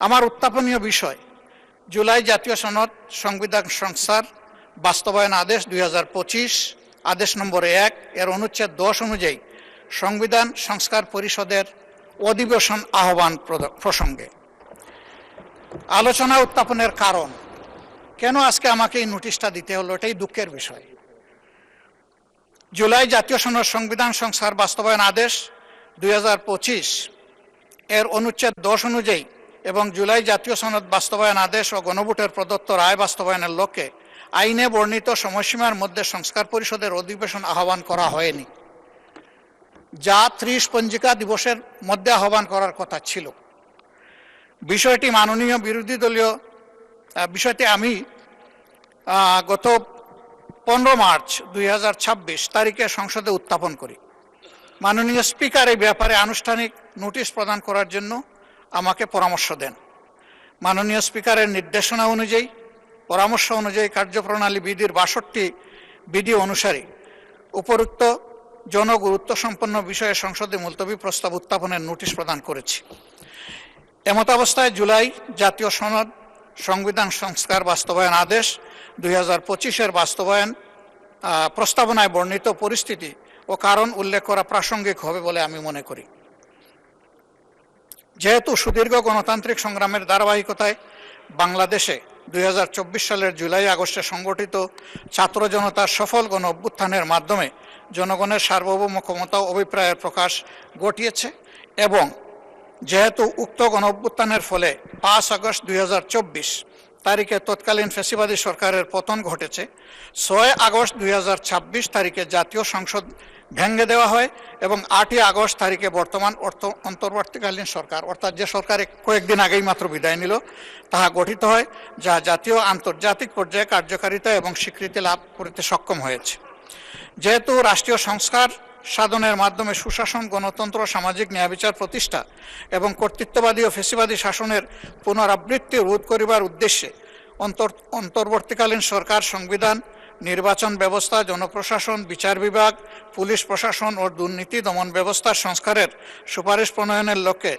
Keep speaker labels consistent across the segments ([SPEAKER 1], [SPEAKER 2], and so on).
[SPEAKER 1] আমার উত্থাপনীয় বিষয় জুলাই জাতীয় সনদ সংবিধান সংস্থার বাস্তবায়ন আদেশ 2025 আদেশ নম্বর 1 এর অনুচ্ছেদ 10 অনুযায়ী সংবিধান সংস্কার পরিষদের অধিবেশন আহ্বান প্রসঙ্গে আলোচনা উত্থাপনের কারণ কেন আজকে আমাকে এই নোটিশটা দিতে হলো, এটাই দুঃখের বিষয়। জুলাই জাতীয় সনদ সংবিধান সংস্কার বাস্তবায়ন আদেশ 2025 এর অনুচ্ছেদ 10 অনুযায়ী এবং জুলাই জাতীয় সনদ বাস্তবায়ন আদেশ ও গণভোটের প্রদত্ত রায় বাস্তবায়নের লক্ষ্যে আইনে বর্ণিত সময়সীমার মধ্যে সংস্কার পরিষদের অধিবেশন আহ্বান করা হয়নি, যা 30 পঞ্জিকা দিবসের মধ্যে আহ্বান করার কথা ছিল। বিষয়টি মাননীয় বিরোধী দলীয় বিষয়টি আমি গত 15 মার্চ 2026 তারিখে সংসদে উত্থাপন করি। মাননীয় স্পিকার এই ব্যাপারে আনুষ্ঠানিক নোটিশ প্রদান করার জন্য আমাকে পরামর্শ দেন। মাননীয় স্পিকারের নির্দেশনা অনুযায়ী পরামর্শ অনুযায়ী কার্যপ্রণালী বিধির 62 বিধি অনুসারে উপরোক্ত জনগুরুত্ব সম্পন্ন বিষয়ে সংসদে মুলতবি প্রস্তাব উত্থাপনের নোটিশ প্রদান করেছি। এমতাবস্থায় জুলাই জাতীয় সনদ সংবিধান সংস্কার বাস্তবায়ন আদেশ 2025 বাস্তবায়ন প্রস্তাবনায় বর্ণিত পরিস্থিতি ও কারণ উল্লেখ করা প্রাসঙ্গিক হবে বলে আমি মনে করি। যেহেতু সুদীর্ঘ গণতান্ত্রিক সংগ্রামের ধারাবাহিকতায় বাংলাদেশে 2024 সালের জুলাই আগস্টে সংগঠিত ছাত্র জনতার সফল গণ অভ্যুত্থানের মাধ্যমে জনগণের সার্বভৌম ক্ষমতা ও অভিপ্রায়ের প্রকাশ ঘটিয়েছে এবং যেহেতু উক্ত গণ অভ্যুত্থানের ফলে 5 আগস্ট 2024 তারিখে তৎকালীন ফ্যাসিবাদী সরকারের পতন ঘটেছে, 6 আগস্ট 2026 তারিখে জাতীয় সংসদ ভেঙে দেওয়া হয় এবং 8 আগস্ট তারিখে বর্তমান অন্তর্বর্তীকালীন সরকার অর্থাৎ যে সরকার কয়েকদিন আগেই মাত্র বিদায় নিল তাহা গঠিত হয়, যা জাতীয় আন্তর্জাতিক পর্যায়ে কার্যকারিতা এবং স্বীকৃতি লাভ করতে সক্ষম হয়েছে। যেহেতু রাষ্ট্রীয় সংস্কার সাধনের মাধ্যমে সুশাসন, গণতন্ত্র, সামাজিক ন্যায় বিচার প্রতিষ্ঠা এবং কর্তৃত্ববাদী ও ফ্যাসিবাদী শাসনের পুনরাবৃত্তি রোধ করিবার উদ্দেশ্যে অন্তর্বর্তীকালীন সরকার সংবিধান, নির্বাচন ব্যবস্থা, জনপ্রশাসন, বিচার বিভাগ, পুলিশ প্রশাসন ও দুর্নীতি দমন ব্যবস্থার সংস্কারের সুপারিশ প্রণয়নের লক্ষ্যে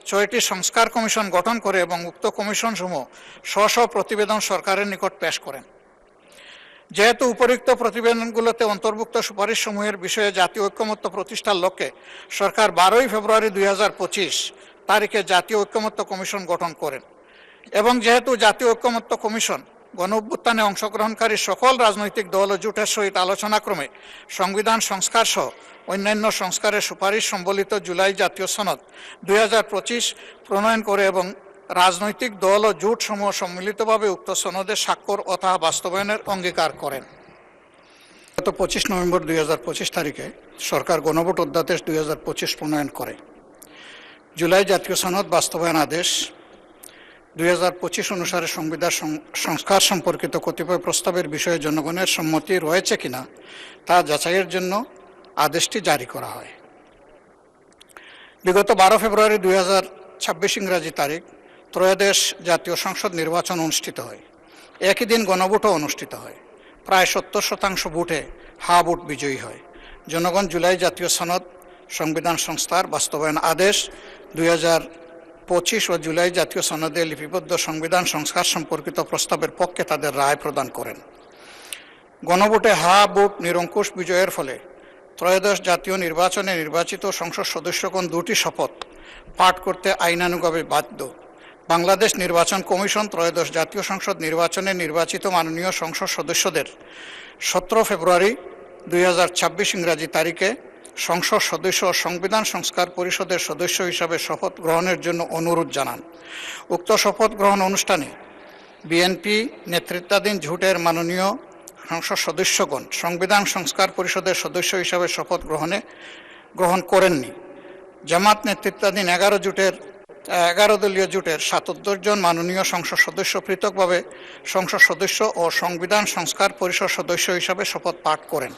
[SPEAKER 1] 6টি সংস্কার কমিশন গঠন করে এবং উক্ত কমিশনসমূহ স্ব প্রতিবেদন সরকারের নিকট পেশ করেন। যেহেতু উপরিক্ত প্রতিবেদনগুলোতে অন্তর্ভুক্ত সুপারিশসমূহের বিষয়ে জাতীয় ঐক্যমত্য প্রতিষ্ঠার লক্ষ্যে সরকার 12 ফেব্রুয়ারি 2025 তারিখে জাতীয় ঐক্যমত্য কমিশন গঠন করেন এবং যেহেতু জাতীয় ঐক্যমত্য কমিশন গণ অভ্যুত্থানে অংশগ্রহণকারী সকল রাজনৈতিক দল ও জোটের সহিত আলোচনাক্রমে সংবিধান সংস্কার সহ অন্যান্য সংস্কারের সুপারিশ সম্বলিত জুলাই জাতীয় সনদ 2025 প্রণয়ন করে এবং রাজনৈতিক দল ও জোট সমূহ সম্মিলিতভাবে উক্ত সনদে স্বাক্ষর ও তাহা বাস্তবায়নের অঙ্গীকার করেন। গত 25 নভেম্বর 2025 তারিখে সরকার গণভোট অধ্যাদেশ 2025 প্রণয়ন করে। জুলাই জাতীয় সনদ বাস্তবায়ন আদেশ 2025 অনুসারে সংবিধান সংস্কার সম্পর্কিত কতিপয় প্রস্তাবের বিষয়ে জনগণের সম্মতি রয়েছে কিনা তা যাচাইয়ের জন্য আদেশটি জারি করা হয়। বিগত 12 ফেব্রুয়ারি 2026 ইংরাজি তারিখ ত্রয়োদশ জাতীয় সংসদ নির্বাচন অনুষ্ঠিত হয়। একই দিন গণভোটও অনুষ্ঠিত হয়। প্রায় 70% ভোটে হা ভোট বিজয়ী হয়। জনগণ জুলাই জাতীয় সনদ সংবিধান সংস্কার বাস্তবায়ন আদেশ 2025 ও জুলাই জাতীয় সনদে লিপিবদ্ধ সংবিধান সংস্কার সম্পর্কিত প্রস্তাবের পক্ষে তাদের রায় প্রদান করেন। গণভোটে হা ভোট নিরঙ্কুশ বিজয়ের ফলে ত্রয়োদশ জাতীয় নির্বাচনে নির্বাচিত সংসদ সদস্যগণ 2টি শপথ পাঠ করতে আইনানুগভাবে বাধ্য। বাংলাদেশ নির্বাচন কমিশন ত্রয়োদশ জাতীয় সংসদ নির্বাচনে নির্বাচিত মাননীয় সংসদ সদস্যদের 17 ফেব্রুয়ারি 2026 ইংরাজি তারিখে সংসদ সদস্য ও সংবিধান সংস্কার পরিষদের সদস্য হিসাবে শপথ গ্রহণের জন্য অনুরোধ জানান। উক্ত শপথ গ্রহণ অনুষ্ঠানে বিএনপি নেতৃত্বাধীন জোটের মাননীয় সংসদ সদস্যগণ সংবিধান সংস্কার পরিষদের সদস্য হিসাবে শপথ গ্রহণ করেননি। জামাত নেতৃত্বাধীন 11 দলীয় জোটের 77 জন মাননীয় সংসদ সদস্য পৃথকভাবে সংসদ সদস্য ও সংবিধান সংস্কার পরিষদ সদস্য হিসাবে শপথ পাঠ করেন।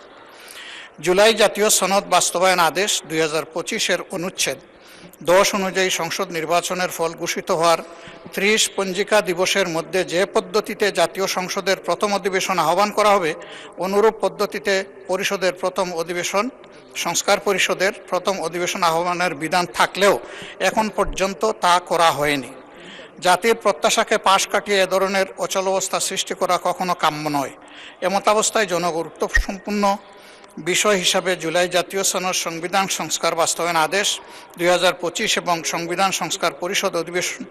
[SPEAKER 1] জুলাই জাতীয় সনদ বাস্তবায়ন আদেশ 2025 অনুচ্ছেদ 10 অনুযায়ী সংসদ নির্বাচনের ফল ঘোষিত হওয়ার 30 পঞ্জিকা দিবসের মধ্যে যে পদ্ধতিতে জাতীয় সংসদের প্রথম অধিবেশন আহ্বান করা হবে অনুরূপ পদ্ধতিতে সংস্কার পরিষদের প্রথম অধিবেশন আহ্বানের বিধান থাকলেও এখন পর্যন্ত তা করা হয়নি। জাতির প্রত্যাশাকে পাশ কাটিয়ে এ ধরনের অচলাবস্থা সৃষ্টি করা কখনো কাম্য নয়। এমতাবস্থায় জনগুরুত্বসম্পন্ন বিষয় হিসাবে জুলাই জাতীয় সনদ সংবিধান সংস্কার বাস্তবায়ন আদেশ 2025 এবং সংবিধান সংস্কার পরিষদ অধিবেশন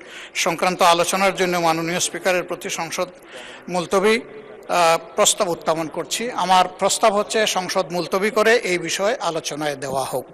[SPEAKER 1] সংক্রান্ত আলোচনার জন্য মাননীয় স্পিকারের প্রতি সংসদ মুলতবি প্রস্তাব উত্থাপন করছি। আমার প্রস্তাব হচ্ছে সংসদ মুলতবি করে এই বিষয়ে আলোচনায় দেওয়া হোক।